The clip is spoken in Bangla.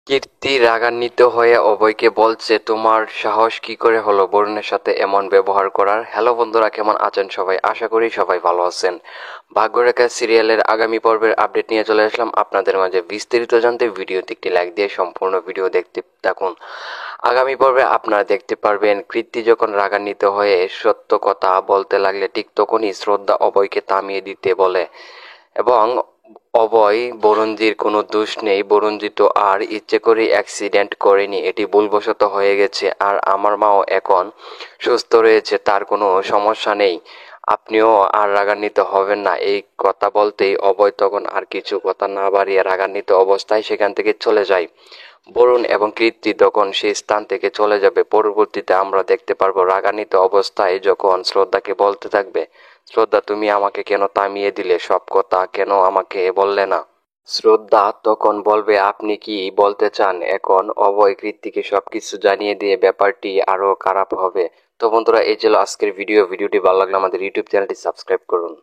কীর্তি রাগান্বিত হয়ে অভয়কে বলছে, তোমার সাহস কি করে হলো বরুণের সাথে এমন ব্যবহার করার। হ্যালো বন্ধুরা, কেমন আছেন সবাই? আশা করি সবাই ভালো আছেন। ভাগ্যরেখা সিরিয়ালের আগামী পর্বের আপডেট নিয়ে চলে আসলাম আপনাদের মাঝে। বিস্তারিত জানতে ভিডিওতে একটি লাইক দিয়ে সম্পূর্ণ ভিডিও দেখতে থাকুন। আগামী পর্বে আপনারা দেখতে পারবেন, কীর্তি যখন রাগান্বিত হয়ে সত্য কথা বলতে লাগলে ঠিক তখনই শ্রদ্ধা অভয়কে থামিয়ে দিতে বলে এবং অভয়, বরুণজির কোনো দোষ নেই, বরুণজি তো আর ইচ্ছে করে অ্যাক্সিডেন্ট করেনি, এটি ভুলবশত হয়ে গেছে। আর আমার মাও এখন সুস্থ রয়েছে, তার কোনো সমস্যা নেই, আপনিও আর রাগান্বিত হবেন না। এই কথা বলতেই অভয় তখন আর কিছু কথা না বাড়িয়ে রাগান্বিত অবস্থায় সেখান থেকে চলে যায়। বরুণ এবং কীর্তি তখন সেই স্থান থেকে চলে যাবে। পরবর্তীতে আমরা দেখতে পারবো রাগান্বিত অবস্থায় যখন শ্রদ্ধাকে বলতে থাকবে, শ্রদ্ধা তুমি আমাকে কেন থামিয়ে দিলে, সব কথা কেন আমাকে বললে না। শ্রদ্ধা তখন বলবে, আপনি কি বলতে চান এখন অভয় কীর্তিকে সবকিছু জানিয়ে দিয়ে ব্যাপারটি আরো খারাপ হবে। তো বন্ধুরা, এই ছিল আজকের ভিডিওটি ভালো লাগলে আমাদের ইউটিউব চ্যানেলটি সাবস্ক্রাইব করুন।